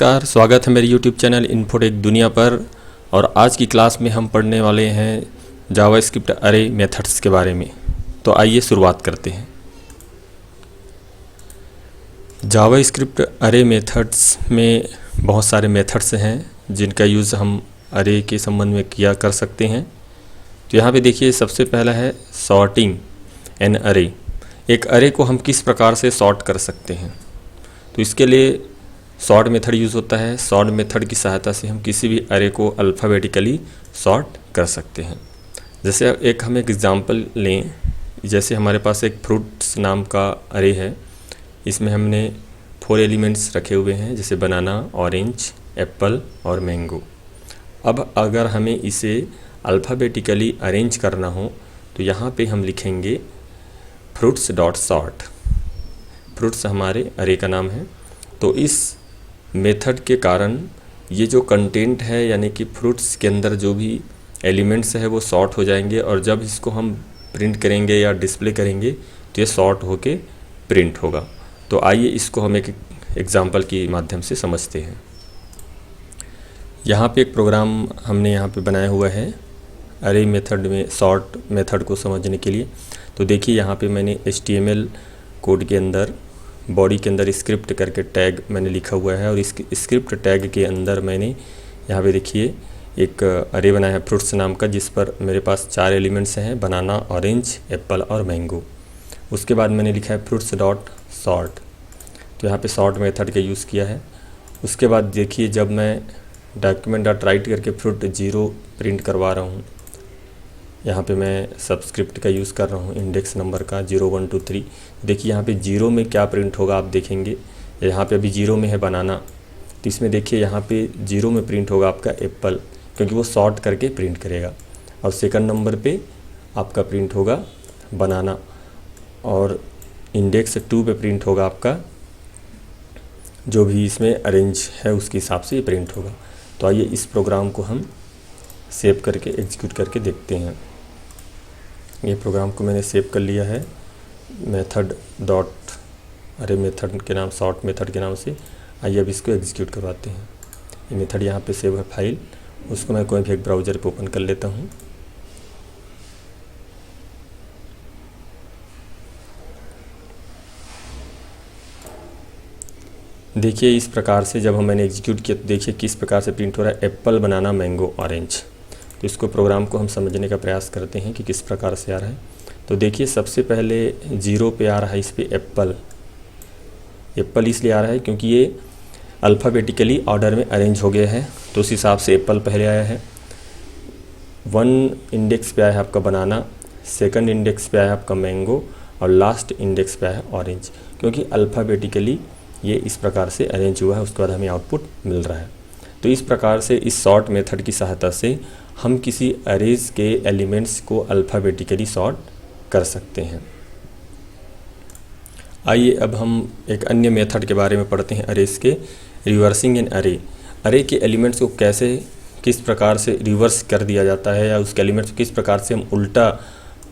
नमस्कार, स्वागत है मेरे YouTube चैनल इन्फोटेक दुनिया पर। और आज की क्लास में हम पढ़ने वाले हैं जावास्क्रिप्ट अरे मेथड्स के बारे में। तो आइए शुरुआत करते हैं। जावास्क्रिप्ट अरे मेथड्स में बहुत सारे मेथड्स हैं जिनका यूज़ हम अरे के संबंध में किया कर सकते हैं। तो यहाँ पे देखिए, सबसे पहला है सॉर्टिंग एन अरे। एक अरे को हम किस प्रकार से सॉर्ट कर सकते हैं, तो इसके लिए सॉर्ट मेथड यूज़ होता है। सॉर्ट मेथड की सहायता से हम किसी भी अरे को अल्फ़ाबेटिकली सॉर्ट कर सकते हैं। जैसे एक हम एक एग्ज़ाम्पल लें, जैसे हमारे पास एक फ्रूट्स नाम का अरे है। इसमें हमने 4 एलिमेंट्स रखे हुए हैं, जैसे बनाना, ऑरेंज, एप्पल और मैंगो। अब अगर हमें इसे अल्फ़ाबेटिकली अरेंज करना हो तो यहाँ पे हम लिखेंगे फ्रूट्स डॉट सॉर्ट। फ्रूट्स हमारे अरे का नाम है। तो इस मेथड के कारण ये जो कंटेंट है, यानी कि फ्रूट्स के अंदर जो भी एलिमेंट्स है वो सॉर्ट हो जाएंगे, और जब इसको हम प्रिंट करेंगे या डिस्प्ले करेंगे तो ये सॉर्ट होके प्रिंट होगा। तो आइए इसको हम एक एग्जांपल के माध्यम से समझते हैं। यहाँ पे एक प्रोग्राम हमने यहाँ पे बनाया हुआ है अरे मेथड में सॉर्ट मेथड को समझने के लिए। तो देखिए, यहाँ पे मैंने HTML कोड के अंदर बॉडी के अंदर स्क्रिप्ट करके टैग मैंने लिखा हुआ है, और इस स्क्रिप्ट टैग के अंदर मैंने यहाँ पे देखिए एक अरे बनाया है फ्रूट्स नाम का, जिस पर मेरे पास 4 एलिमेंट्स हैं, बनाना, ऑरेंज, एप्पल और मैंगो। उसके बाद मैंने लिखा है फ्रूट्स डॉट सॉर्ट। तो यहाँ पे सॉर्ट मेथड का यूज़ किया है। उसके बाद देखिए, जब मैं डॉक्यूमेंट डॉट राइट करके फ्रूट 0 प्रिंट करवा रहा हूँ, यहाँ पे मैं सबस्क्रिप्ट का यूज़ कर रहा हूँ, इंडेक्स नंबर का 0 1 2 3। देखिए यहाँ पे 0 में क्या प्रिंट होगा आप देखेंगे। यहाँ पे अभी 0 में है बनाना, तो इसमें देखिए यहाँ पे 0 में प्रिंट होगा आपका एप्पल, क्योंकि वो सॉर्ट करके प्रिंट करेगा। और सेकंड नंबर पे आपका प्रिंट होगा बनाना, और इंडेक्स 2 पे प्रिंट होगा आपका जो भी इसमें अरेंज है उसके हिसाब से ये प्रिंट होगा। तो आइए इस प्रोग्राम को हम सेव करके एग्जीक्यूट करके देखते हैं। ये प्रोग्राम को मैंने सेव कर लिया है मेथड डॉट अरे मेथड के नाम, सॉर्ट मेथड के नाम से। आइए अब इसको एग्जीक्यूट करवाते हैं। ये मेथड यहाँ पे सेव है फाइल, उसको मैं कोई भी एक ब्राउज़र पे ओपन कर लेता हूँ। देखिए इस प्रकार से जब मैंने एग्जीक्यूट किया तो देखिए किस प्रकार से प्रिंट हो रहा है, एप्पल, बनाना, मैंगो, ऑरेंज। तो इसको प्रोग्राम को हम समझने का प्रयास करते हैं कि किस प्रकार से आ रहा है। तो देखिए सबसे पहले 0 पे आ रहा है, इस पे एप्पल। एप्पल इसलिए आ रहा है क्योंकि ये अल्फ़ाबेटिकली ऑर्डर में अरेंज हो गया है, तो उस हिसाब से एप्पल पहले आया है। 1 इंडेक्स पे आया है आपका बनाना, सेकंड इंडेक्स पे आया है आपका मैंगो, और लास्ट इंडेक्स पे आया है ऑरेंज, क्योंकि अल्फ़ाबेटिकली ये इस प्रकार से अरेंज हुआ है। उसके बाद हमें आउटपुट मिल रहा है। तो इस प्रकार से इस सॉर्ट मेथड की सहायता से हम किसी अरेज के एलिमेंट्स को अल्फ़ाबेटिकली सॉर्ट कर सकते हैं। आइए अब हम एक अन्य मेथड के बारे में पढ़ते हैं, अरेज के, रिवर्सिंग एन अरे। अरे के एलिमेंट्स को कैसे किस प्रकार से रिवर्स कर दिया जाता है, या उसके एलिमेंट्स को किस प्रकार से हम उल्टा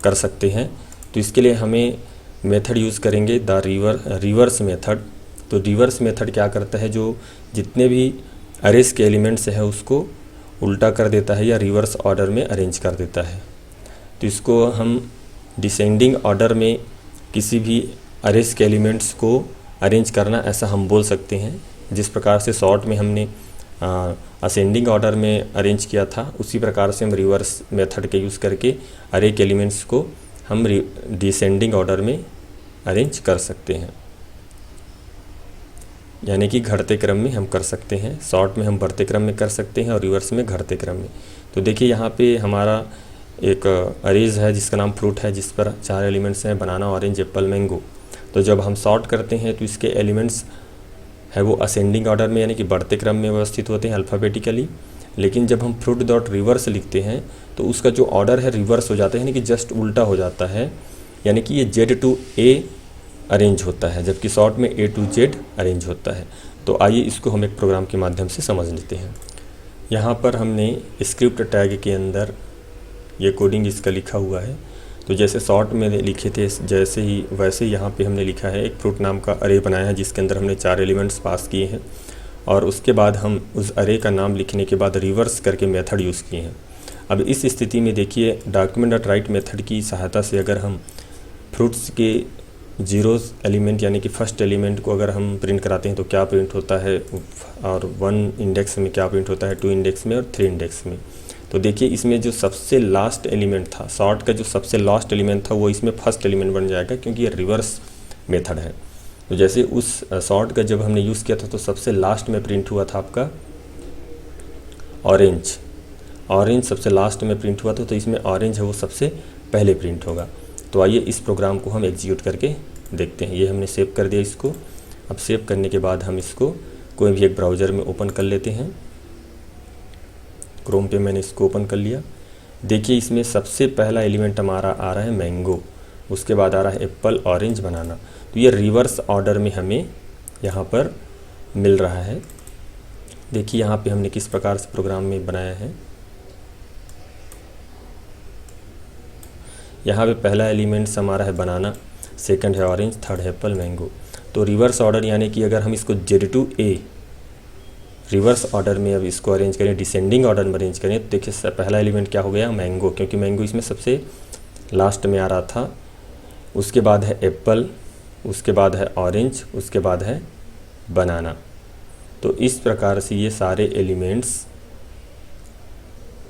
कर सकते हैं। तो इसके लिए हमें मेथड यूज़ करेंगे द रिवर्स मेथड। तो रिवर्स मेथड क्या करता है, जो जितने भी अरेज के एलिमेंट्स हैं उसको उल्टा कर देता है या रिवर्स ऑर्डर में अरेंज कर देता है। तो इसको हम डिसेंडिंग ऑर्डर में किसी भी अरेज के एलिमेंट्स को अरेंज करना, ऐसा हम बोल सकते हैं। जिस प्रकार से सॉर्ट में हमने असेंडिंग ऑर्डर में अरेंज किया था, उसी प्रकार से हम रिवर्स मेथड के यूज़ करके अरे के एलिमेंट्स को हम डिसेंडिंग ऑर्डर में अरेंज कर सकते हैं, यानी कि घटते क्रम में हम कर सकते हैं। सॉर्ट में हम बढ़ते क्रम में कर सकते हैं और रिवर्स में घटते क्रम में। तो देखिए यहाँ पे हमारा एक अरेज है जिसका नाम फ्रूट है, जिस पर 4 एलिमेंट्स हैं, बनाना, ऑरेंज, एप्पल, मैंगो। तो जब हम सॉर्ट करते हैं तो इसके एलिमेंट्स है वो असेंडिंग ऑर्डर में, यानी कि बढ़ते क्रम में व्यवस्थित होते हैं अल्फ़ाबेटिकली। लेकिन जब हम फ्रूट डॉट रिवर्स लिखते हैं तो उसका जो ऑर्डर है रिवर्स हो जाता है, यानी कि जस्ट उल्टा हो जाता है, यानी कि ये Z to A अरेंज होता है, जबकि शॉर्ट में A to Z अरेंज होता है। तो आइए इसको हम एक प्रोग्राम के माध्यम से समझ लेते हैं। यहाँ पर हमने स्क्रिप्ट टैग के अंदर ये कोडिंग इसका लिखा हुआ है। तो जैसे शॉर्ट में लिखे थे जैसे ही वैसे यहाँ पे हमने लिखा है, एक फ्रूट नाम का अरे बनाया है जिसके अंदर हमने 4 एलिमेंट्स पास किए हैं, और उसके बाद हम उस अरे का नाम लिखने के बाद रिवर्स करके मेथड यूज़ किए हैं। अब इस स्थिति में देखिए डॉक्यूमेंट डॉट राइट मेथड की सहायता से अगर हम फ्रूट्स के जीरोस एलिमेंट यानी कि फर्स्ट एलिमेंट को अगर हम प्रिंट कराते हैं तो क्या प्रिंट होता है, और 1 इंडेक्स में क्या प्रिंट होता है, 2 इंडेक्स में और 3 इंडेक्स में। तो देखिए इसमें जो सबसे लास्ट एलिमेंट था, सॉर्ट का जो सबसे लास्ट एलिमेंट था वो इसमें फर्स्ट एलिमेंट बन जाएगा क्योंकि ये रिवर्स मेथड है। तो जैसे उस सॉर्ट का जब हमने यूज़ किया था तो सबसे लास्ट में प्रिंट हुआ था आपका ऑरेंज सबसे लास्ट में प्रिंट हुआ था, तो इसमें ऑरेंज है वो सबसे पहले प्रिंट होगा। तो आइए इस प्रोग्राम को हम एग्जीक्यूट करके देखते हैं। ये हमने सेव कर दिया इसको। अब सेव करने के बाद हम इसको कोई भी एक ब्राउज़र में ओपन कर लेते हैं। क्रोम पे मैंने इसको ओपन कर लिया। देखिए इसमें सबसे पहला एलिमेंट हमारा आ रहा है मैंगो, उसके बाद आ रहा है एप्पल, ऑरेंज, बनाना। तो ये रिवर्स ऑर्डर में हमें यहाँ पर मिल रहा है। देखिए यहाँ पे हमने किस प्रकार से प्रोग्राम में बनाया है। यहाँ पे पहला एलिमेंट्स हमारा है बनाना, सेकंड है ऑरेंज, थर्ड है एप्पल, मैंगो। तो रिवर्स ऑर्डर यानी कि अगर हम इसको Z to A reverse order में अब इसको अरेंज करें, डिसेंडिंग ऑर्डर में अरेंज करें, तो देखिए पहला एलिमेंट क्या हो गया, मैंगो, क्योंकि मैंगो इसमें सबसे लास्ट में आ रहा था। उसके बाद है एप्पल, उसके बाद है ऑरेंज, उसके बाद है बनाना। तो इस प्रकार से ये सारे एलिमेंट्स,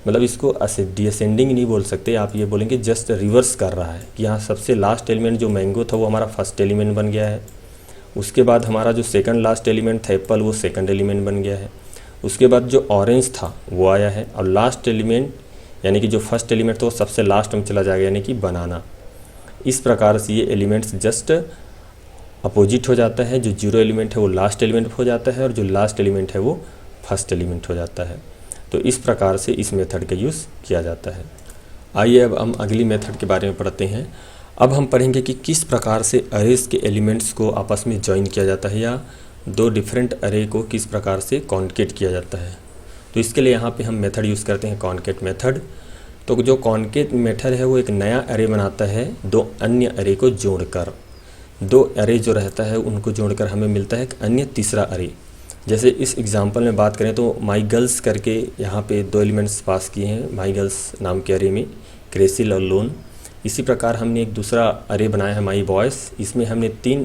मतलब इसको डिसेंडिंग नहीं बोल सकते आप, ये बोलेंगे जस्ट रिवर्स कर रहा है कि यहाँ सबसे लास्ट एलिमेंट जो मैंगो था वो हमारा फर्स्ट एलिमेंट बन गया है। उसके बाद हमारा जो सेकंड लास्ट एलिमेंट था एप्पल, वो सेकंड एलिमेंट बन गया है। उसके बाद जो ऑरेंज था वो आया है, और लास्ट एलिमेंट यानी कि जो फर्स्ट एलिमेंट था वो सबसे लास्ट में चला जाएगा, यानी कि बनाना। इस प्रकार से ये एलिमेंट्स जस्ट अपोजिट हो जाता है। जो जीरो एलिमेंट है वो लास्ट एलिमेंट हो जाता है, और जो लास्ट एलिमेंट है वो फर्स्ट एलिमेंट हो जाता है। तो इस प्रकार से इस मेथड का यूज़ किया जाता है। आइए अब हम अगली मेथड के बारे में पढ़ते हैं। अब हम पढ़ेंगे कि किस प्रकार से अरेज के एलिमेंट्स को आपस में ज्वाइन किया जाता है, या दो डिफरेंट अरे को किस प्रकार से कॉन्केट किया जाता है। तो इसके लिए यहाँ पे हम मेथड यूज़ करते हैं कॉन्केट मेथड। तो जो कॉन्केट मेथड है वो एक नया अरे बनाता है दो अन्य अरे को जोड़कर। दो अरे जो रहता है उनको जोड़कर हमें मिलता है एक अन्य तीसरा अरे। जैसे इस एग्जांपल में बात करें तो माई गर्ल्स करके यहाँ पे दो एलिमेंट्स पास किए हैं माई गर्ल्स नाम के अरे में, क्रेसिल और लोन। इसी प्रकार हमने एक दूसरा अरे बनाया है माई बॉयज़, इसमें हमने 3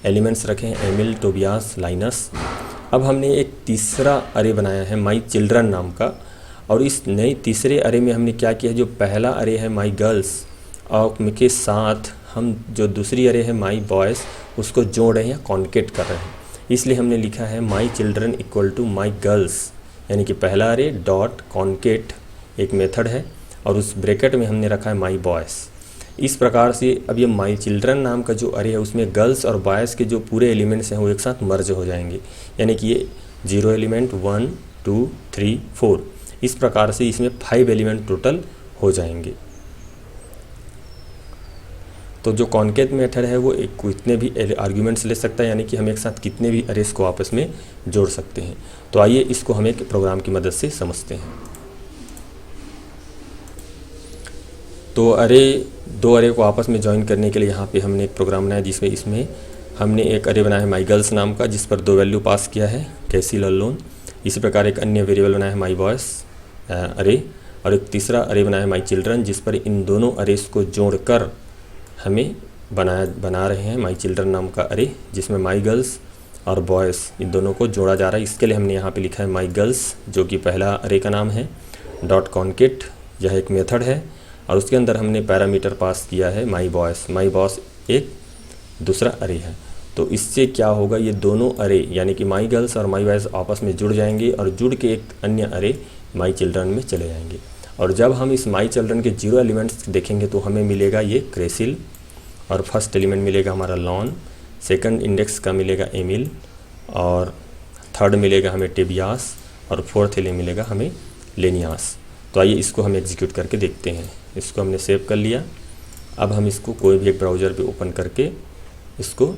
एलिमेंट्स रखे हैं, एमिल, टोबियास, लाइनस। अब हमने एक तीसरा अरे बनाया है माई चिल्ड्रन नाम का, और इस नए तीसरे अरे में हमने क्या किया है, जो पहला अरे है माई गर्ल्स और के साथ हम जो दूसरी अरे है माई बॉयज़ उसको जोड़ रहे हैं, कॉन्केट कर रहे हैं। इसलिए हमने लिखा है my children equal to my girls, यानी कि पहला अरे डॉट कॉन्केट एक मेथड है, और उस ब्रैकेट में हमने रखा है माई बॉयज़। इस प्रकार से अब ये माई चिल्ड्रन नाम का जो अरे है उसमें गर्ल्स और बॉयज़ के जो पूरे एलिमेंट्स हैं वो एक साथ मर्ज हो जाएंगे, यानी कि ये 0 एलिमेंट 1 2 3 4, इस प्रकार से इसमें 5 एलिमेंट टोटल हो जाएंगे। तो जो कॉन्केट मेथड है वो एक कितने भी आर्ग्यूमेंट्स ले सकता है, यानी कि हम एक साथ कितने भी अरेज को आपस में जोड़ सकते हैं। तो आइए इसको हम एक प्रोग्राम की मदद से समझते हैं। तो दो अरे को आपस में ज्वाइन करने के लिए यहाँ पे हमने एक प्रोग्राम बनाया, जिसमें इसमें हमने एक अरे बनाया है माई गर्ल्स नाम का, जिस पर 2 वैल्यू पास किया है, कैसिल और लोन। इसी प्रकार एक अन्य वेरिएबल बनाया है माई बॉयज़ अरे, और एक तीसरा अरे बनाया है माई चिल्ड्रन, जिस पर इन दोनों अरेज को जोड़कर हमें बना रहे हैं माई चिल्ड्रन नाम का अरे, जिसमें माई गर्ल्स और बॉयज़ इन दोनों को जोड़ा जा रहा है। इसके लिए हमने यहाँ पे लिखा है माई गर्ल्स, जो कि पहला अरे का नाम है, डॉट कॉन्केट, यह एक मेथड है, और उसके अंदर हमने पैरामीटर पास किया है माई बॉयज़ एक दूसरा अरे है। तो इससे क्या होगा, ये दोनों अरे यानी कि माई गर्ल्स और माई बॉयज़ आपस में जुड़ जाएंगे, और जुड़ के एक अन्य अरे माई चिल्ड्रन में चले जाएंगे। और जब हम इस माई चिल्ड्रन के 0 एलिमेंट्स देखेंगे तो हमें मिलेगा ये क्रेसिल, और फर्स्ट एलिमेंट मिलेगा हमारा लॉन, सेकंड इंडेक्स का मिलेगा एमिल, और थर्ड मिलेगा हमें टेबियास, और फोर्थ एलिमेंट मिलेगा हमें लेनियास। तो आइए इसको हम एग्जीक्यूट करके देखते हैं। इसको हमने सेव कर लिया। अब हम इसको कोई भी एक ब्राउज़र पे ओपन करके इसको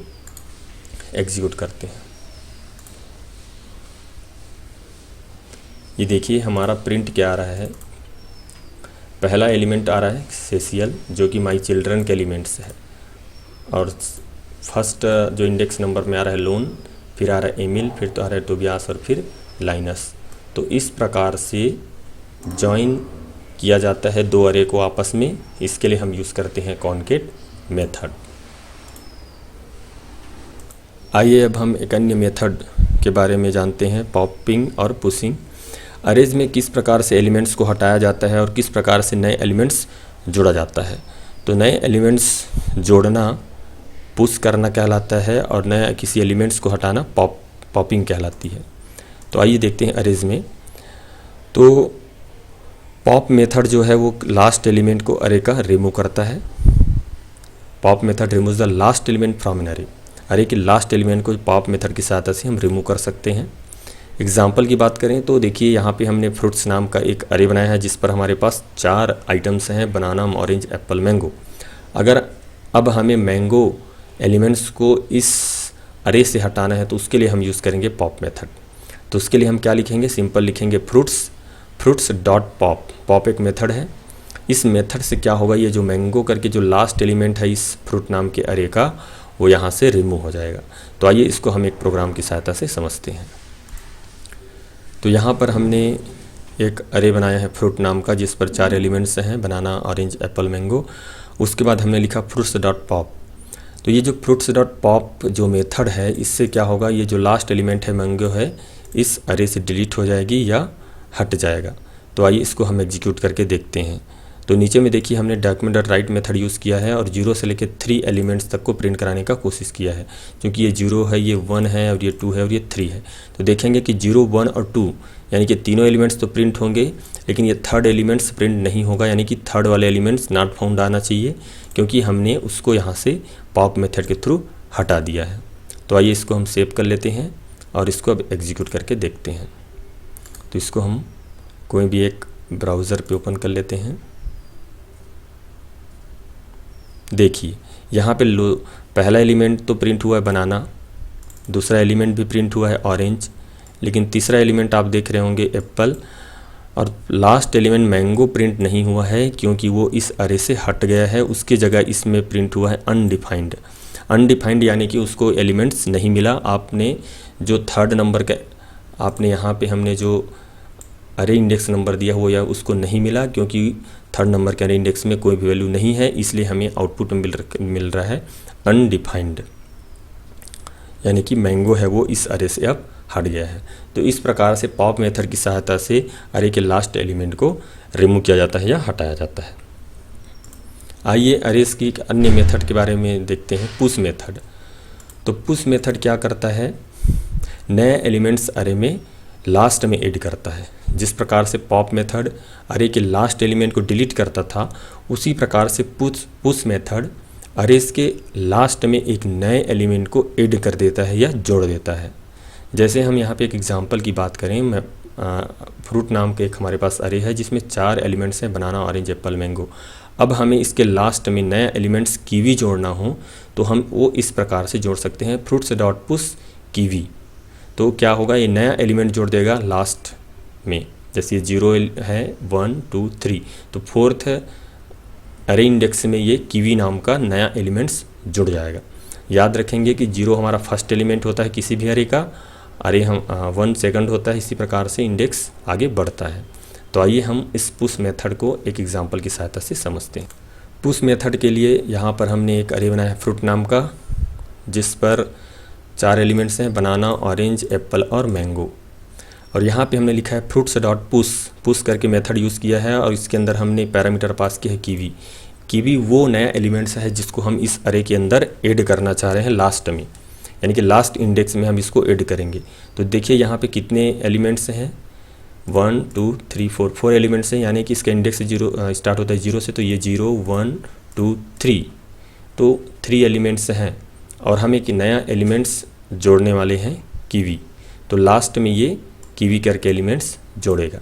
एग्जीक्यूट करते हैं। ये देखिए हमारा प्रिंट क्या आ रहा है, पहला एलिमेंट आ रहा है सेसियल, जो कि माई चिल्ड्रन के एलिमेंट्स है, और फर्स्ट जो इंडेक्स नंबर में आ रहा है लोन, फिर आ रहा है एमिल, फिर तो आ रहा है टोबियास और फिर लाइनस। तो इस प्रकार से जॉइन किया जाता है दो अरे को आपस में। इसके लिए हम यूज़ करते हैं कॉनकेट मेथड। आइए अब हम एक अन्य मेथड के बारे में जानते हैं, पॉपिंग और पुशिंग। अरेज में किस प्रकार से एलिमेंट्स को हटाया जाता है और किस प्रकार से नए एलिमेंट्स जोड़ा जाता है। तो नए एलिमेंट्स जोड़ना पुश करना कहलाता है और नया किसी एलिमेंट्स को हटाना पॉपिंग कहलाती है। तो आइए देखते हैं अरेज में। तो पॉप मेथड जो है वो लास्ट एलिमेंट को अरे का रिमूव करता है। Pop method remove the last element from an array. Array के लास्ट एलिमेंट को पॉप मेथड की सहायता से हम रिमूव कर सकते हैं। एग्जाम्पल की बात करें तो देखिए यहाँ पे हमने फ्रूट्स नाम का एक अरे बनाया है जिस पर हमारे पास 4 आइटम्स हैं, बनाना, ऑरेंज, एप्पल, मैंगो। अगर अब हमें मैंगो एलिमेंट्स को इस अरे से हटाना है तो उसके लिए हम यूज़ करेंगे पॉप मेथड। तो उसके लिए हम क्या लिखेंगे, सिंपल लिखेंगे फ्रूट्स डॉट पॉप। पॉप एक मेथड है। इस मेथड से क्या होगा, ये जो मैंगो करके जो लास्ट एलिमेंट है इस फ्रूट नाम के अरे का, वो यहाँ से रिमूव हो जाएगा। तो आइए इसको हम एक प्रोग्राम की सहायता से समझते हैं। तो यहाँ पर हमने एक अरे बनाया है फ्रूट नाम का जिस पर 4 एलिमेंट्स हैं, बनाना, ऑरेंज, एप्पल, मैंगो। उसके बाद हमने लिखा फ्रूट्स डॉट पॉप। तो ये जो फ्रूट्स डॉट पॉप जो मेथड है इससे क्या होगा, ये जो लास्ट एलिमेंट है मैंगो है इस अरे से डिलीट हो जाएगी या हट जाएगा। तो आइए इसको हम एग्जीक्यूट करके देखते हैं। तो नीचे में देखिए हमने document dot right method use किया है और 0 से लेकर 3 एलिमेंट्स तक को प्रिंट कराने का कोशिश किया है। क्योंकि ये 0 है, ये 1 है और ये 2 है और ये 3 है। तो देखेंगे कि 0, 1 और 2 यानी कि तीनों एलिमेंट्स तो प्रिंट होंगे, लेकिन ये थर्ड एलिमेंट्स प्रिंट नहीं होगा, यानी कि थर्ड वाले एलिमेंट्स नॉट फाउंड आना चाहिए, क्योंकि हमने उसको यहाँ से पॉप मेथड के थ्रू हटा दिया है। तो आइए इसको हम सेव कर लेते हैं और इसको अब एग्जीक्यूट करके देखते हैं। तो इसको हम कोई भी एक ब्राउज़र पे ओपन कर लेते हैं। देखिए यहाँ पे पहला एलिमेंट तो प्रिंट हुआ है बनाना, दूसरा एलिमेंट भी प्रिंट हुआ है ऑरेंज, लेकिन तीसरा एलिमेंट आप देख रहे होंगे एप्पल, और लास्ट एलिमेंट मैंगो प्रिंट नहीं हुआ है क्योंकि वो इस अरे से हट गया है। उसकी जगह इसमें प्रिंट हुआ है अनडिफाइंड। अनडिफाइंड यानी कि उसको एलिमेंट्स नहीं मिला। आपने जो थर्ड नंबर का आपने यहाँ पे हमने जो अरे इंडेक्स नंबर दिया हुआ या उसको नहीं मिला, क्योंकि थर्ड नंबर के अरे इंडेक्स में कोई भी वैल्यू नहीं है, इसलिए हमें आउटपुट में मिल रहा है अनडिफाइंड, यानी कि मैंगो है वो इस अरे से अब हट गया है। तो इस प्रकार से पॉप मेथड की सहायता से अरे के लास्ट एलिमेंट को रिमूव किया जाता है या हटाया जाता है। आइए अरेज की एक अन्य मेथड के बारे में देखते हैं, पुश मेथड। तो पुश मेथड क्या करता है, नए एलिमेंट्स अरे में लास्ट में ऐड करता है। जिस प्रकार से पॉप मेथड अरे के लास्ट एलिमेंट को डिलीट करता था, उसी प्रकार से पुश मेथड अरेज के लास्ट में एक नए एलिमेंट को ऐड कर देता है या जोड़ देता है। जैसे हम यहाँ पे एक एग्जांपल की बात करें, मैं फ्रूट नाम के एक हमारे पास अरे है जिसमें 4 एलिमेंट्स हैं, बनाना, ऑरेंज, एप्पल, मैंगो। अब हमें इसके लास्ट में नया एलिमेंट्स कीवी जोड़ना हो तो हम वो इस प्रकार से जोड़ सकते हैं, फ्रूट्स डॉट पुश कीवी। तो क्या होगा, ये नया एलिमेंट जोड़ देगा लास्ट में। जैसे ये 0 है, 1, 2, 3, तो फोर्थ अरे इंडेक्स में ये कीवी नाम का नया एलिमेंट्स जुड़ जाएगा। याद रखेंगे कि 0 हमारा फर्स्ट एलिमेंट होता है किसी भी अरे का, अरे हम 1 सेकंड होता है, इसी प्रकार से इंडेक्स आगे बढ़ता है। तो आइए हम इस पुश मेथड को एक एग्जांपल की सहायता से समझते हैं। पुश मेथड के लिए यहाँ पर हमने एक अरे बनाया है फ्रूट नाम का, जिस पर 4 एलिमेंट्स हैं, बनाना, ऑरेंज, एप्पल और मैंगो। और यहाँ पे हमने लिखा है फ्रूट्स डॉट पुश करके मेथड यूज़ किया है और इसके अंदर हमने पैरामीटर पास किया है कीवी। कीवी वो नया एलिमेंट्स है जिसको हम इस अरे के अंदर ऐड करना चाह रहे हैं लास्ट में, यानी कि लास्ट इंडेक्स में हम इसको ऐड करेंगे। तो देखिए यहाँ पे कितने एलिमेंट्स हैं, 1, 2, 3, 4 एलिमेंट्स हैं, यानी कि इसका इंडेक्स 0 स्टार्ट होता है 0 से, तो ये 0, 1, 2, 3, तो 3 एलिमेंट्स हैं और हम एक नया एलिमेंट्स जोड़ने वाले हैं कीवी। तो लास्ट में ये कीवी करके एलिमेंट्स जोड़ेगा।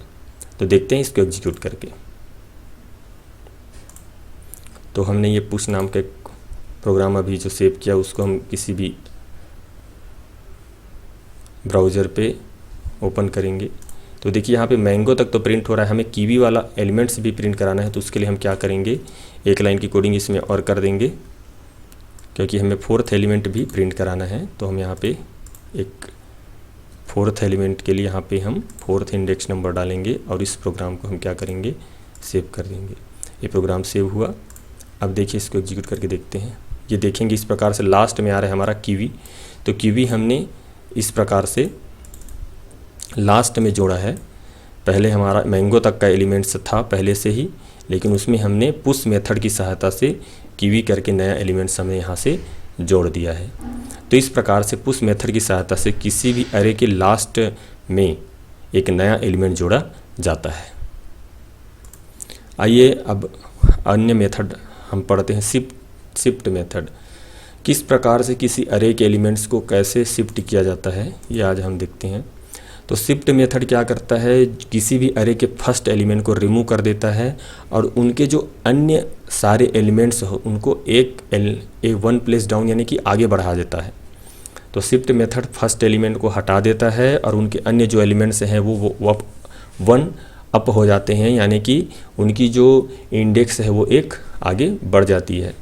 तो देखते हैं इसको एग्जीक्यूट करके। तो हमने ये पुश नाम का प्रोग्राम अभी जो सेव किया उसको हम किसी भी ब्राउज़र पे ओपन करेंगे। तो देखिए यहाँ पे मैंगो तक तो प्रिंट हो रहा है, हमें कीवी वाला एलिमेंट्स भी प्रिंट कराना है। तो उसके लिए हम क्या करेंगे, एक लाइन की कोडिंग इसमें और कर देंगे, क्योंकि हमें 4th एलिमेंट भी प्रिंट कराना है। तो हम यहाँ पे एक फोर्थ एलिमेंट के लिए यहाँ पे हम फोर्थ इंडेक्स नंबर डालेंगे और इस प्रोग्राम को हम क्या करेंगे, सेव कर देंगे। ये प्रोग्राम सेव हुआ। अब देखिए इसको एग्जीक्यूट करके देखते हैं। ये देखेंगे इस प्रकार से लास्ट में आ रहा है हमारा कीवी। तो कीवी हमने इस प्रकार से लास्ट में जोड़ा है। पहले हमारा मैंगो तक का एलिमेंट्स था पहले से ही, लेकिन उसमें हमने पुश मेथड की सहायता से कीवी करके नया एलिमेंट्स हमने यहाँ से जोड़ दिया है। तो इस प्रकार से पुश मेथड की सहायता से किसी भी अरे के लास्ट में एक नया एलिमेंट जोड़ा जाता है। आइए अब अन्य मेथड हम पढ़ते हैं, शिफ्ट मेथड। किस प्रकार से किसी अरे के एलिमेंट्स को कैसे शिफ्ट किया जाता है ये आज हम देखते हैं। तो शिफ्ट मेथड क्या करता है, किसी भी अरे के फर्स्ट एलिमेंट को रिमूव कर देता है और उनके जो अन्य सारे एलिमेंट्स हो उनको एक वन प्लेस डाउन यानी कि आगे बढ़ा देता है। तो शिफ्ट मेथड फर्स्ट एलिमेंट को हटा देता है और उनके अन्य जो एलिमेंट्स हैं वो वन अप हो जाते हैं, यानी कि उनकी जो इंडेक्स है वो एक आगे बढ़ जाती है।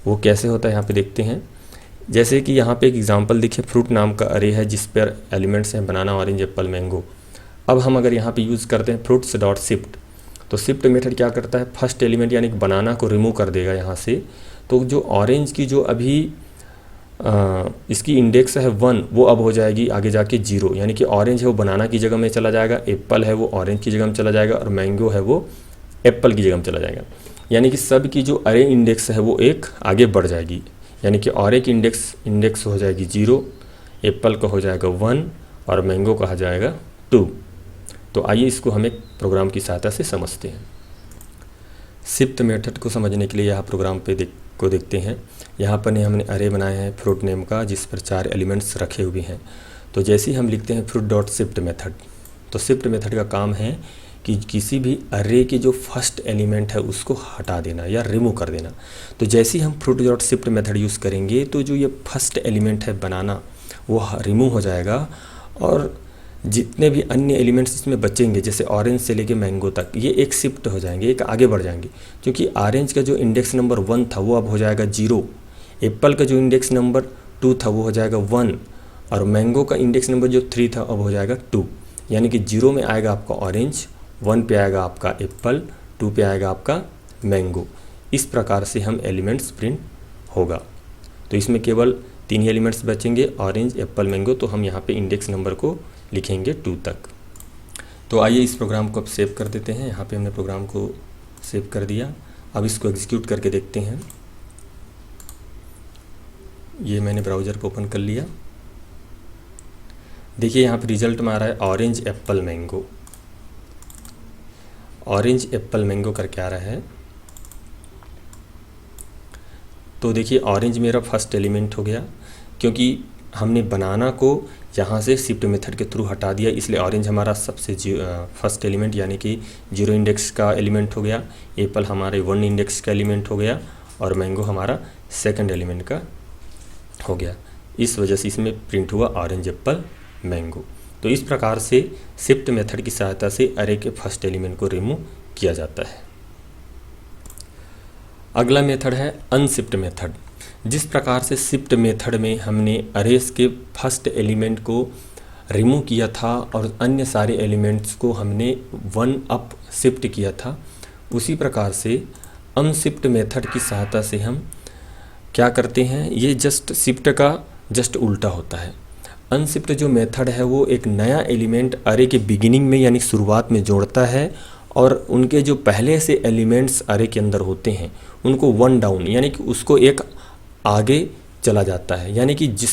वो कैसे होता है यहाँ पे देखते हैं। जैसे कि यहाँ पे एक एग्जांपल देखिए, फ्रूट नाम का अरे है जिस पर एलिमेंट्स हैं बनाना, ऑरेंज, एप्पल, मैंगो। अब हम अगर यहाँ पे यूज़ करते हैं फ्रूट्स डॉट शिफ्ट, तो शिफ्ट मेथड क्या करता है, फर्स्ट एलिमेंट यानी कि बनाना को रिमूव कर देगा यहाँ से। तो जो ऑरेंज की जो अभी इसकी इंडेक्स है 1, वो अब हो जाएगी आगे जाके 0, यानी कि ऑरेंज है वो बनाना की जगह में चला जाएगा, एप्पल है वो ऑरेंज की जगह में चला जाएगा और मैंगो है वो एप्पल की जगह में चला जाएगा। यानी कि सब की जो अरे इंडेक्स है वो एक आगे बढ़ जाएगी, यानी कि अरे की इंडेक्स हो जाएगी 0, एप्पल का हो जाएगा 1 और मैंगो का हो जाएगा 2। तो आइए इसको हम एक प्रोग्राम की सहायता से समझते हैं। शिफ्ट मेथड को समझने के लिए यहाँ प्रोग्राम पे देखते हैं। यहाँ पर हमने अरे बनाया है फ्रूट नेम का जिस पर 4 एलिमेंट्स रखे हुए हैं। तो जैसे ही हम लिखते हैं फ्रूट डॉट शिफ्ट मेथड, तो शिफ्ट मेथड का काम है कि किसी भी अरे के जो फर्स्ट एलिमेंट है उसको हटा देना या रिमूव कर देना। तो जैसे ही हम fruit dot shift method use करेंगे तो जो ये फर्स्ट एलिमेंट है बनाना वो रिमूव हो जाएगा और जितने भी अन्य एलिमेंट्स इसमें बचेंगे जैसे ऑरेंज से लेके मैंगो तक, ये एक शिफ्ट हो जाएंगे, एक आगे बढ़ जाएंगे। क्योंकि ऑरेंज का जो इंडेक्स नंबर 1 था वो अब हो जाएगा 0, एप्पल का जो इंडेक्स नंबर 2 था वो हो जाएगा 1 और मैंगो का इंडेक्स नंबर जो 3 था अब हो जाएगा 2। यानी कि 0 में आएगा आपका ऑरेंज, 1 पे आएगा आपका एप्पल, 2 पे आएगा आपका मैंगो। इस प्रकार से हम एलिमेंट्स प्रिंट होगा। तो इसमें केवल 3 ही एलिमेंट्स बचेंगे, ऑरेंज, एप्पल, मैंगो। तो हम यहाँ पे इंडेक्स नंबर को लिखेंगे 2 तक। तो आइए इस प्रोग्राम को अब सेव कर देते हैं। यहाँ पे हमने प्रोग्राम को सेव कर दिया। अब इसको एग्जीक्यूट करके देखते हैं। ये मैंने ब्राउज़र को ओपन कर लिया। देखिए यहाँ पे रिजल्ट में आ रहा है orange, Apple, mango. Orange, Apple, mango करके आ रहा है। तो देखिए ऑरेंज मेरा फर्स्ट एलिमेंट हो गया क्योंकि हमने बनाना को यहाँ से शिफ्ट मेथड के थ्रू हटा दिया, इसलिए ऑरेंज हमारा सबसे फर्स्ट एलिमेंट यानी कि 0 इंडेक्स का एलिमेंट हो गया, एप्पल हमारे 1 इंडेक्स का एलिमेंट हो गया और मैंगो हमारा सेकंड एलिमेंट का हो गया। इस वजह से इसमें प्रिंट हुआ ऑरेंज, एप्पल, मैंगो। तो इस प्रकार से शिफ्ट मेथड की सहायता से अरे के फर्स्ट एलिमेंट को रिमूव किया जाता है। अगला मेथड है अनशिफ्ट मेथड। जिस प्रकार से शिफ्ट मेथड में हमने अरेस के फर्स्ट एलिमेंट को रिमूव किया था और अन्य सारे एलिमेंट्स को हमने 1 अप शिफ्ट किया था, उसी प्रकार से अनशिफ्ट मेथड की सहायता से हम क्या करते हैं, ये जस्ट शिफ्ट का जस्ट उल्टा होता है। अनशिफ्ट जो मेथड है वो एक नया एलिमेंट अरे के बिगिनिंग में यानी शुरुआत में जोड़ता है और उनके जो पहले से एलिमेंट्स अरे के अंदर होते हैं उनको 1 डाउन यानी कि उसको एक आगे चला जाता है। यानी कि जिस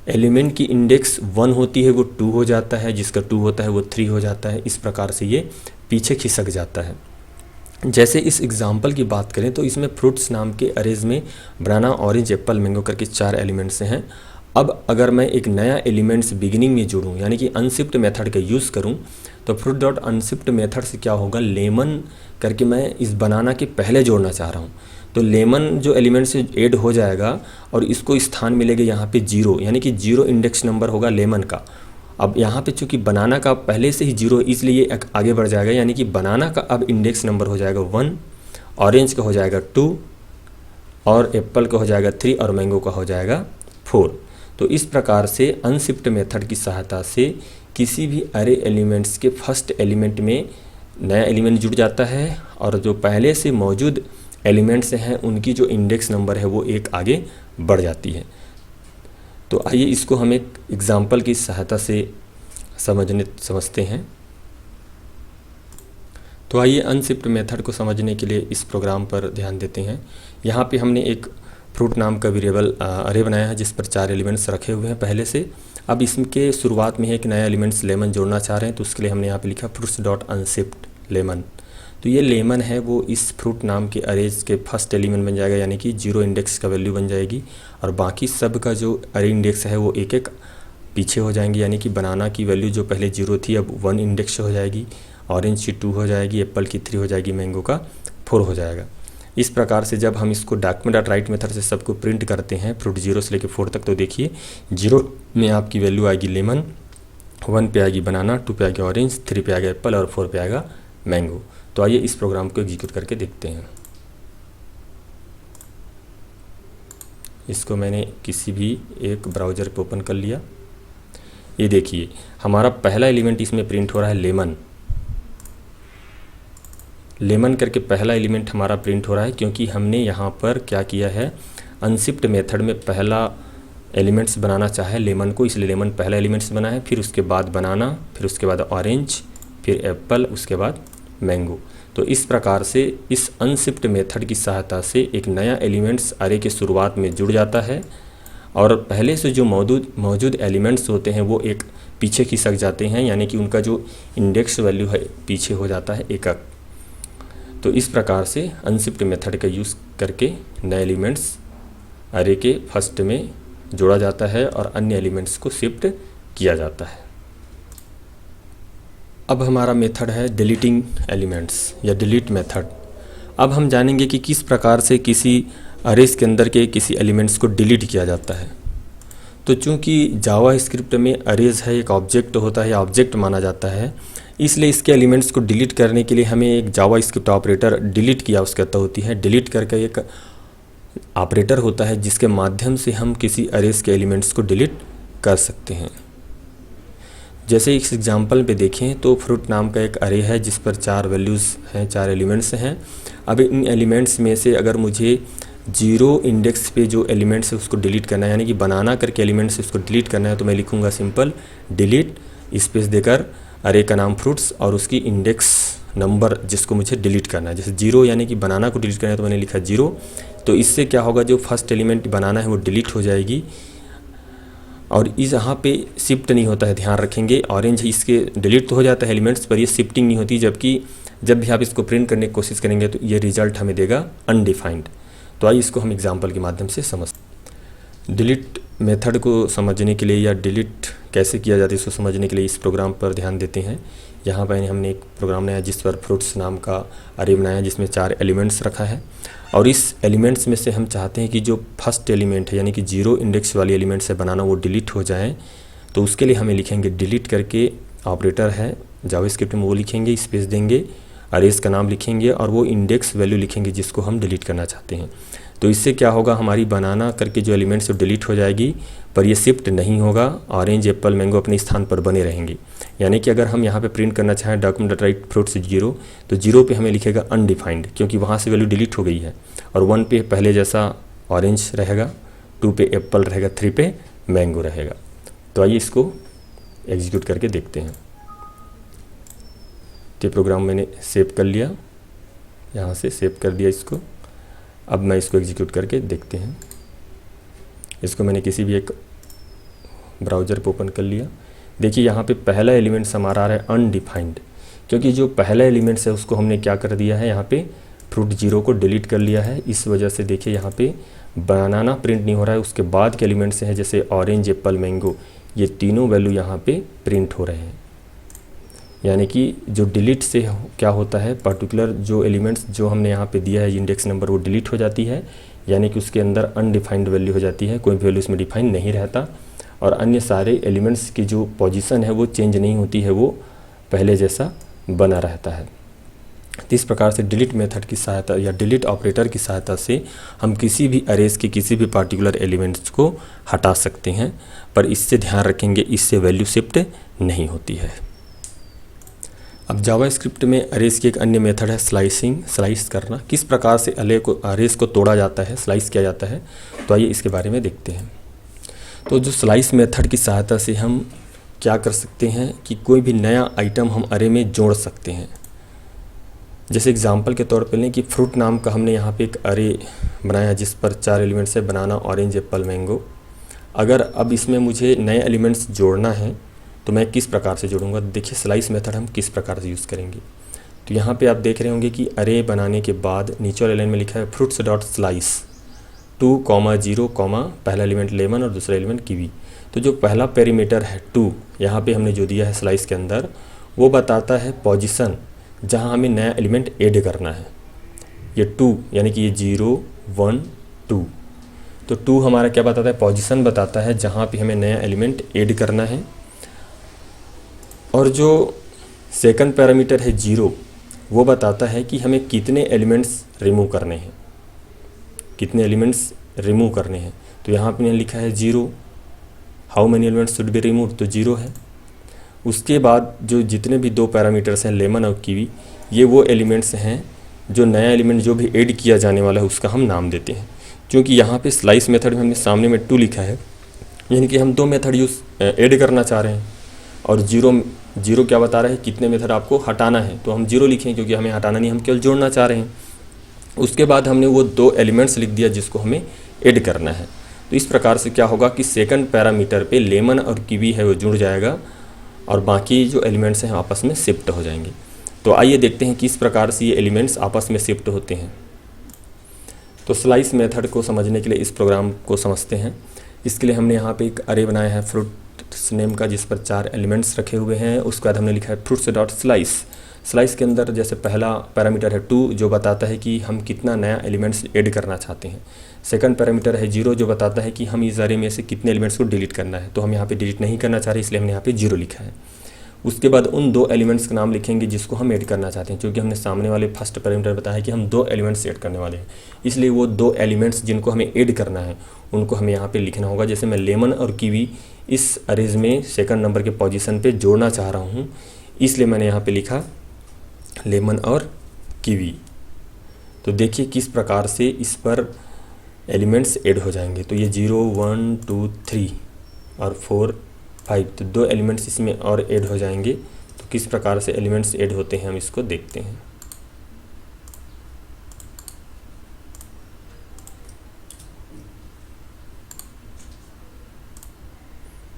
एलिमेंट की इंडेक्स 1 होती है वो 2 हो जाता है, जिसका 2 होता है वो 3 हो जाता है। इस प्रकार से ये पीछे खिसक जाता है। जैसे इस एग्जाम्पल की बात करें तो इसमें फ्रूट्स नाम के अरेज में बनाना, ऑरेंज, एप्पल, मैंगो करके 4 एलिमेंट्स हैं। अब अगर मैं एक नया एलिमेंट्स बिगिनिंग में जोड़ूं यानी कि अनशिफ्ट मेथड का यूज़ करूं तो फ्रूट डॉट अनशिफ्ट मेथड से क्या होगा, लेमन करके मैं इस बनाना के पहले जोड़ना चाह रहा हूं। तो लेमन जो एलिमेंट से ऐड हो जाएगा और इसको स्थान मिलेगा यहाँ पे 0 यानी कि 0 इंडेक्स नंबर होगा लेमन का। अब यहाँ पे चूँकि बनाना का पहले से ही 0 इसलिए ये आगे बढ़ जाएगा, यानी कि बनाना का अब इंडेक्स नंबर हो जाएगा 1, ऑरेंज का हो जाएगा 2 और एप्पल का हो जाएगा 3 और मैंगो का हो जाएगा 4। तो तो इस प्रकार से अनशिफ्ट मेथड की सहायता से किसी भी अरे एलिमेंट्स के फर्स्ट एलिमेंट में नया एलिमेंट जुड़ जाता है और जो पहले से मौजूद एलिमेंट्स हैं उनकी जो इंडेक्स नंबर है वो एक आगे बढ़ जाती है। तो आइए इसको हम एक एग्जाम्पल की सहायता से समझते हैं। तो आइए अनशिफ्ट मेथड को समझने के लिए इस प्रोग्राम पर ध्यान देते हैं। यहाँ पे हमने एक फ्रूट नाम का वेरिएबल अरे बनाया है जिस पर 4 एलिमेंट्स रखे हुए हैं पहले से। अब इसके शुरुआत में एक नया एलिमेंट्स लेमन जोड़ना चाह रहे हैं, तो उसके लिए हमने यहाँ पे लिखा फ्रूट्स डॉट अनशिफ्ट लेमन। तो ये लेमन है वो इस फ्रूट नाम के अरेज के फर्स्ट एलिमेंट बन जाएगा, यानी कि 0 इंडेक्स का वैल्यू बन जाएगी और बाकी सब का जो अरे इंडेक्स है वो एक एक पीछे हो जाएंगे, यानी कि बनाना की वैल्यू जो पहले 0 थी अब 1 इंडेक्स हो जाएगी, ऑरेंज की 2 हो जाएगी, एप्पल की 3 हो जाएगी, मैंगो का 4 हो जाएगा। इस प्रकार से जब हम इसको डॉक्यूमेंट डॉट राइट मेथड से सबको प्रिंट करते हैं फ्रूट 0 से लेकर 4 तक, तो देखिए 0 में आपकी वैल्यू आएगी लेमन, 1 पे आएगी बनाना, 2 पे आएगा ऑरेंज, 3 पे आएगा एप्पल और 4 पे आएगा मैंगो। तो आइए इस प्रोग्राम को एग्जीक्यूट करके देखते हैं। इसको मैंने किसी भी एक ब्राउज़र पे ओपन कर लिया। ये देखिए हमारा पहला एलिमेंट इसमें प्रिंट हो रहा है लेमन। लेमन करके पहला एलिमेंट हमारा प्रिंट हो रहा है क्योंकि हमने यहाँ पर क्या किया है, अनशिफ्ट मेथड में पहला एलिमेंट्स बनाना चाहे लेमन को, इसलिए लेमन पहला एलिमेंट्स बना है, फिर उसके बाद बनाना, फिर उसके बाद ऑरेंज, फिर एप्पल, उसके बाद मैंगो। तो इस प्रकार से इस अनशिफ्ट मेथड की सहायता से एक नया एलिमेंट्स अरे के शुरुआत में जुड़ जाता है और पहले से जो मौजूद एलिमेंट्स होते हैं वो एक पीछे खिसक जाते हैं, यानी कि उनका जो इंडेक्स वैल्यू है पीछे हो जाता है एक। तो इस प्रकार से अनशिफ्ट मेथड का यूज़ करके नए एलिमेंट्स अरे के फर्स्ट में जोड़ा जाता है और अन्य एलिमेंट्स को शिफ्ट किया जाता है। अब हमारा मेथड है डिलीटिंग एलिमेंट्स या डिलीट मेथड। अब हम जानेंगे कि किस प्रकार से किसी अरेज के अंदर के किसी एलिमेंट्स को डिलीट किया जाता है। तो चूंकि जावा स्क्रिप्ट में अरेज है, एक ऑब्जेक्ट होता है, ऑब्जेक्ट माना जाता है, इसलिए इसके एलिमेंट्स को डिलीट करने के लिए हमें एक जावा स्क्रिप्ट ऑपरेटर डिलीट की आवश्यकता होती है। डिलीट करके एक ऑपरेटर होता है जिसके माध्यम से हम किसी अरेज के एलिमेंट्स को डिलीट कर सकते हैं। जैसे इस एग्जांपल पे देखें तो फ्रूट नाम का एक अरे है जिस पर 4 वैल्यूज़ हैं, 4 एलिमेंट्स हैं। अब इन एलिमेंट्स में से अगर मुझे 0 इंडेक्स पे जो एलिमेंट्स है उसको डिलीट करना है, यानी कि बनाना करके एलिमेंट्स उसको डिलीट करना है, तो मैं लिखूँगा सिंपल डिलीट स्पेस देकर अरे का नाम फ्रूट्स और उसकी इंडेक्स नंबर जिसको मुझे डिलीट करना है। जैसे 0 यानी कि बनाना को डिलीट करना है तो मैंने लिखा 0। तो इससे क्या होगा, जो फर्स्ट एलिमेंट बनाना है वो डिलीट हो जाएगी और इस यहाँ पे शिफ्ट नहीं होता है, ध्यान रखेंगे। ऑरेंज इसके डिलीट तो हो जाता है एलिमेंट्स पर ये शिफ्टिंग नहीं होती, जबकि जब भी आप इसको प्रिंट करने की कोशिश करेंगे तो ये रिजल्ट हमें देगा अनडिफाइंड। तो आइए इसको हम एग्जांपल के माध्यम से समझते। डिलीट मेथड को समझने के लिए या डिलीट कैसे किया जाता है इसको समझने के लिए इस प्रोग्राम पर ध्यान देते हैं। यहाँ पर हमने एक प्रोग्राम बनाया जिस पर फ्रूट्स नाम का अरे बनाया जिसमें 4 एलिमेंट्स रखा है और इस एलिमेंट्स में से हम चाहते हैं कि जो फर्स्ट एलिमेंट है यानी कि 0 इंडेक्स वाली एलिमेंट से बनाना वो डिलीट हो जाए। तो उसके लिए हमें लिखेंगे डिलीट करके ऑपरेटर है जावास्क्रिप्ट में, वो लिखेंगे, स्पेस देंगे, अरेज का नाम लिखेंगे और वो इंडेक्स वैल्यू लिखेंगे जिसको हम डिलीट करना चाहते हैं। तो इससे क्या होगा, हमारी बनाना करके जो एलिमेंट्स वो डिलीट हो जाएगी पर ये शिफ्ट नहीं होगा, ऑरेंज एप्पल मैंगो अपने स्थान पर बने रहेंगे। यानी कि अगर हम यहाँ पे प्रिंट करना चाहें डॉक्यूमेंट राइट फ्रूट्स 0 तो 0 पे हमें लिखेगा अनडिफाइंड क्योंकि वहाँ से वैल्यू डिलीट हो गई है, और 1 पे पहले जैसा ऑरेंज रहेगा, 2 पे एप्पल रहेगा, 3 पे मैंगो रहेगा। तो आइए इसको एग्जीक्यूट करके देखते हैं। तो प्रोग्राम मैंने सेव कर लिया, यहाँ से सेव कर दिया इसको। अब मैं इसको एग्जीक्यूट करके देखते हैं। इसको मैंने किसी भी एक ब्राउज़र पे ओपन कर लिया। देखिए यहाँ पे पहला एलिमेंट्स हमारा आ रहा है अनडिफाइंड, क्योंकि जो पहला एलिमेंट्स है उसको हमने क्या कर दिया है, यहाँ पे फ्रूट 0 को डिलीट कर लिया है। इस वजह से देखिए यहाँ पे बनाना प्रिंट नहीं हो रहा है, उसके बाद के एलिमेंट्स हैं जैसे ऑरेंज एप्पल मैंगो, ये तीनों वैल्यू यहाँ पे प्रिंट हो रहे हैं। यानी कि जो डिलीट से क्या होता है, पर्टिकुलर जो एलिमेंट्स जो हमने यहाँ पे दिया है इंडेक्स नंबर वो डिलीट हो जाती है, यानी कि उसके अंदर अनडिफाइंड वैल्यू हो जाती है, कोई वैल्यू इसमें डिफाइन नहीं रहता और अन्य सारे एलिमेंट्स की जो पोजीशन है वो चेंज नहीं होती है, वो पहले जैसा बना रहता है। तो इस प्रकार से डिलीट मेथड की सहायता या डिलीट ऑपरेटर की सहायता से हम किसी भी अरेज के किसी भी पार्टिकुलर एलिमेंट्स को हटा सकते हैं, पर इससे ध्यान रखेंगे इससे वैल्यू शिफ्ट नहीं होती है। अब जावास्क्रिप्ट में अरेज की एक अन्य मेथड है स्लाइसिंग, स्लाइस करना। किस प्रकार से अरेज को तोड़ा जाता है, स्लाइस किया जाता है, तो आइए इसके बारे में देखते हैं। तो जो स्लाइस मेथड की सहायता से हम क्या कर सकते हैं कि कोई भी नया आइटम हम अरे में जोड़ सकते हैं। जैसे एग्जांपल के तौर पे लें कि फ्रूट नाम का हमने यहाँ पे एक अरे बनाया है जिस पर 4 एलिमेंट्स है, बनाना, ऑरेंज, एप्पल, मैंगो। अगर अब इसमें मुझे नए एलिमेंट्स जोड़ना है तो मैं किस प्रकार से जोड़ूंगा। देखिए स्लाइस मेथड हम किस प्रकार से यूज़ करेंगे। तो यहाँ पे आप देख रहे होंगे कि अरे बनाने के बाद नीचे वाले लाइन में लिखा है फ्रूट्स डॉट स्लाइस 2, 0, पहला एलिमेंट लेमन और दूसरा एलिमेंट कीवी। तो जो पहला पैरामीटर है 2, यहाँ पे हमने जो दिया है स्लाइस के अंदर, वो बताता है पोजीशन जहाँ हमें नया एलिमेंट ऐड करना है। ये 2 यानी कि ये 0, 1, 2। तो 2 हमारा क्या बताता है, पोजीशन बताता है जहाँ पे हमें नया एलिमेंट ऐड करना है। और जो सेकंड पैरामीटर है 0, वो बताता है कि हमें कितने एलिमेंट्स रिमूव करने हैं, कितने एलिमेंट्स रिमूव करने हैं। तो यहाँ पे लिखा है 0, how many elements should be remove, तो 0 है। उसके बाद जो जितने भी 2 पैरामीटर्स हैं लेमन और कीवी, ये वो एलिमेंट्स हैं जो नया एलिमेंट जो भी ऐड किया जाने वाला है उसका हम नाम देते हैं। क्योंकि यहाँ पे स्लाइस मेथड में हमने सामने में 2 लिखा है, यानी कि हम 2 मेथड ऐड करना चाह रहे हैं, और 0 क्या बता रहा है, कितने मेथड आपको हटाना है। तो हम 0 लिखें क्योंकि हमें हटाना नहीं, हम केवल जोड़ना चाह रहे हैं। उसके बाद हमने वो 2 एलिमेंट्स लिख दिया जिसको हमें ऐड करना है। तो इस प्रकार से क्या होगा कि सेकंड पैरामीटर पे लेमन और कीवी है वो जुड़ जाएगा और बाकी जो एलिमेंट्स हैं आपस में शिफ्ट हो जाएंगे। तो आइए देखते हैं किस प्रकार से ये एलिमेंट्स आपस में शिफ्ट होते हैं। तो स्लाइस मेथड को समझने के लिए इस प्रोग्राम को समझते हैं। इसके लिए हमने यहाँ पे एक अरे बनाया है फ्रूट्स नेम का, जिस पर 4 एलिमेंट्स रखे हुए हैं। उसके बाद हमने लिखा है फ्रूट्स डॉट स्लाइस। स्लाइस के अंदर जैसे पहला पैरामीटर है 2 जो बताता है कि हम कितना नया एलिमेंट्स ऐड करना चाहते हैं। सेकंड पैरामीटर है 0 जो बताता है कि हम इस अरे में से कितने एलिमेंट्स को डिलीट करना है। तो हम यहाँ पे डिलीट नहीं करना चाह रहे, इसलिए हमने यहाँ पे 0 लिखा है। उसके बाद उन 2 एलिमेंट्स का नाम लिखेंगे जिसको हम ऐड करना चाहते हैं, क्योंकि हमने सामने वाले फर्स्ट पैरामीटर बताया कि हम 2 एलिमेंट्स ऐड करने वाले हैं, इसलिए वो 2 एलिमेंट्स जिनको हमें ऐड करना है उनको हमें यहाँ पे लिखना होगा। जैसे मैं लेमन और कीवी इस अरेज में सेकंड नंबर के पोजीशन पे जोड़ना चाह रहा हूँ, इसलिए मैंने यहाँ पे लिखा लेमन और कीवी। तो देखिए किस प्रकार से इस पर एलिमेंट्स ऐड हो जाएंगे। तो ये 0, 1, 2, 3 और 4, 5, तो 2 एलिमेंट्स इसमें और ऐड हो जाएंगे। तो किस प्रकार से एलिमेंट्स ऐड होते हैं हम इसको देखते हैं।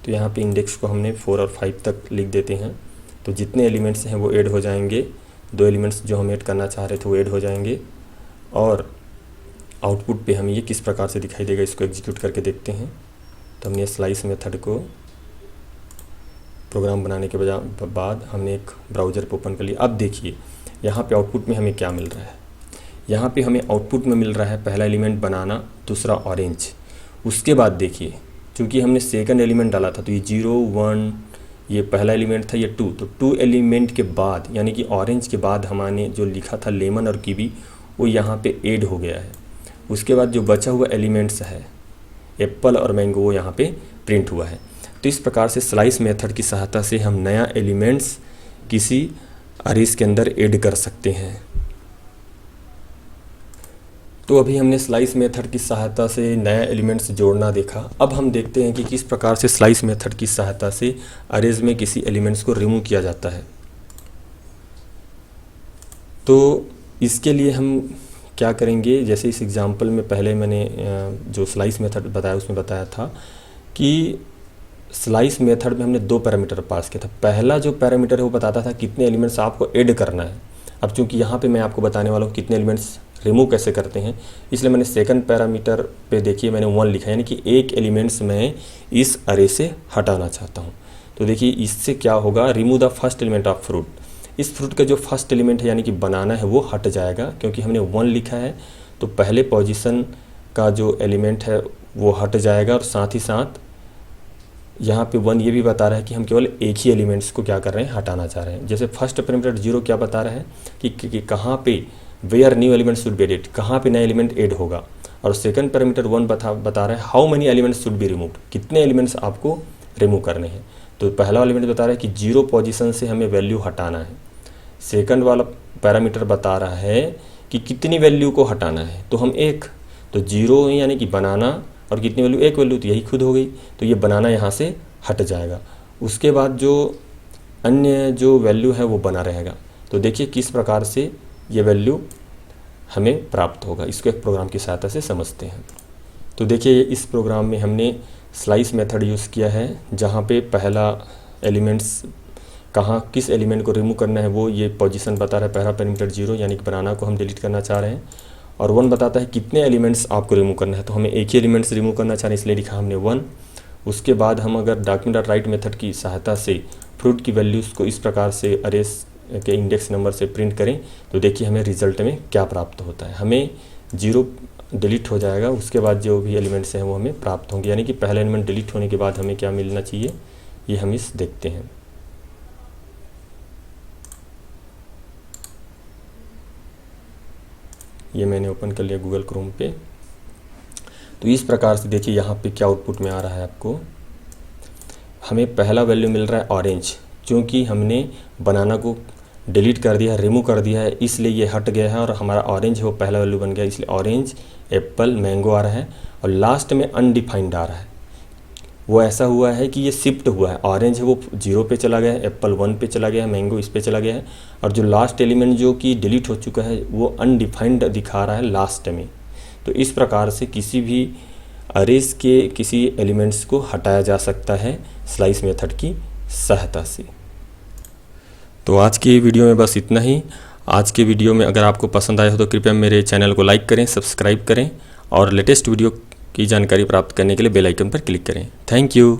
तो यहाँ पे इंडेक्स को हमने 4 और 5 तक लिख देते हैं। तो जितने एलिमेंट्स हैं वो ऐड हो जाएंगे, 2 एलिमेंट्स जो हम ऐड करना चाह रहे थे वो ऐड हो जाएंगे। और आउटपुट पे हमें ये किस प्रकार से दिखाई देगा, इसको एग्जीक्यूट करके देखते हैं। तो हमने स्लाइस मेथड को प्रोग्राम बनाने के बाद हमने एक ब्राउज़र पर ओपन कर लिया। अब देखिए यहाँ पे आउटपुट में हमें क्या मिल रहा है। यहाँ पे हमें आउटपुट में मिल रहा है पहला एलिमेंट बनाना, दूसरा ऑरेंज। उसके बाद देखिए क्योंकि हमने सेकंड एलिमेंट डाला था तो ये 0, 1 ये पहला एलिमेंट था, ये 2। तो 2 एलिमेंट के बाद यानी कि ऑरेंज के बाद हमने जो लिखा था लेमन और कीवी वो यहाँ पे ऐड हो गया है। उसके बाद जो बचा हुआ एलिमेंट्स है एप्पल और मैंगो वो यहाँ पे प्रिंट हुआ है। तो इस प्रकार से स्लाइस मेथड की सहायता से हम नया एलिमेंट्स किसी अरेज के अंदर ऐड कर सकते हैं। तो अभी हमने स्लाइस मेथड की सहायता से नया एलिमेंट्स जोड़ना देखा। अब हम देखते हैं कि किस प्रकार से स्लाइस मेथड की सहायता से अरेज में किसी एलिमेंट्स को रिमूव किया जाता है। तो इसके लिए हम क्या करेंगे, जैसे इस एग्जांपल में पहले मैंने जो स्लाइस मेथड बताया उसमें बताया था कि स्लाइस मेथड में हमने 2 पैरामीटर पास किया था। पहला जो पैरामीटर है वो बताता था कितने एलिमेंट्स आपको ऐड करना है। अब चूंकि यहाँ पे मैं आपको बताने वाला हूँ कितने एलिमेंट्स रिमूव कैसे करते हैं, इसलिए मैंने सेकंड पैरामीटर पे देखिए मैंने 1 लिखा है, यानी कि एक एलिमेंट्स मैं इस अरे से हटाना चाहता हूँ। तो देखिए इससे क्या होगा, remove the first element of fruit. इस फ्रूट का जो फर्स्ट एलिमेंट है यानी कि बनाना है वो हट जाएगा, क्योंकि हमने 1 लिखा है तो पहले पोजीशन का जो एलिमेंट है वो हट जाएगा और साथ ही साथ यहाँ पे 1 ये भी बता रहा है कि हम केवल एक ही एलिमेंट्स को क्या कर रहे हैं, हटाना चाह रहे हैं। जैसे फर्स्ट पैरामीटर 0 क्या बता रहा है कि कहाँ पे where new element should be added, कहाँ पे नया एलिमेंट ऐड होगा। और सेकंड पैरामीटर 1 बता रहा है how many elements should be removed, कितने एलिमेंट्स आपको रिमूव करने हैं। तो पहला एलिमेंट बता रहा है कि 0 पोजीशन से हमें वैल्यू हटाना है। सेकंड वाला पैरामीटर बता रहा है कि कितनी वैल्यू को हटाना है, तो हम एक, तो 0 यानी कि बनाना, और कितनी वैल्यू, एक वैल्यू, तो यही खुद हो गई, तो ये बनाना यहाँ से हट जाएगा। उसके बाद जो अन्य जो वैल्यू है वो बना रहेगा। तो देखिए किस प्रकार से ये वैल्यू हमें प्राप्त होगा, इसको एक प्रोग्राम की सहायता से समझते हैं। तो देखिए इस प्रोग्राम में हमने स्लाइस मेथड यूज़ किया है, जहाँ पे पहला एलिमेंट्स कहाँ किस एलिमेंट को रिमूव करना है वो ये पोजीशन बता रहा है। पहला पैरामीटर 0 यानी कि बनाना को हम डिलीट करना चाह रहे हैं, और 1 बताता है कितने एलिमेंट्स आपको रिमूव करना है, तो हमें एक ही एलिमेंट्स रिमूव करना चाह रहे हैं, इसलिए लिखा हमने 1। उसके बाद हम अगर डॉक्यूमेंट राइट मेथड की सहायता से फ्रूट की वैल्यूज़ को इस प्रकार से अरेस के इंडेक्स नंबर से प्रिंट करें, तो देखिए हमें रिजल्ट में क्या प्राप्त होता है। हमें 0 डिलीट हो जाएगा, उसके बाद जो भी एलिमेंट्स हैं वो हमें प्राप्त होंगे, यानी कि पहला एलिमेंट डिलीट होने के बाद हमें क्या मिलना चाहिए, ये हम इस देखते हैं। ये मैंने ओपन कर लिया गूगल क्रोम पे। तो इस प्रकार से देखिए यहाँ पे क्या आउटपुट में आ रहा है आपको, हमें पहला वैल्यू मिल रहा है ऑरेंज, क्योंकि हमने बनाना को डिलीट कर दिया है, रिमूव कर दिया है, इसलिए ये हट गया है और हमारा ऑरेंज है वो पहला वैल्यू बन गया, इसलिए ऑरेंज, एप्पल, मैंगो आ रहा है। और लास्ट में अनडिफाइंड आ रहा है, वो ऐसा हुआ है कि ये शिफ्ट हुआ है, ऑरेंज है वो 0 पे चला गया है, एप्पल 1 पे चला गया है, मैंगो इस पे चला गया है, और जो लास्ट एलिमेंट जो कि डिलीट हो चुका है वो अनडिफाइंड दिखा रहा है लास्ट में। तो इस प्रकार से किसी भी अरेज के किसी एलिमेंट्स को हटाया जा सकता है स्लाइस मेथड की सहायता से। तो आज की वीडियो में बस इतना ही। आज के वीडियो में अगर आपको पसंद आया हो तो कृपया मेरे चैनल को लाइक करें, सब्सक्राइब करें, और लेटेस्ट वीडियो की जानकारी प्राप्त करने के लिए बेल आइकन पर क्लिक करें। Thank you.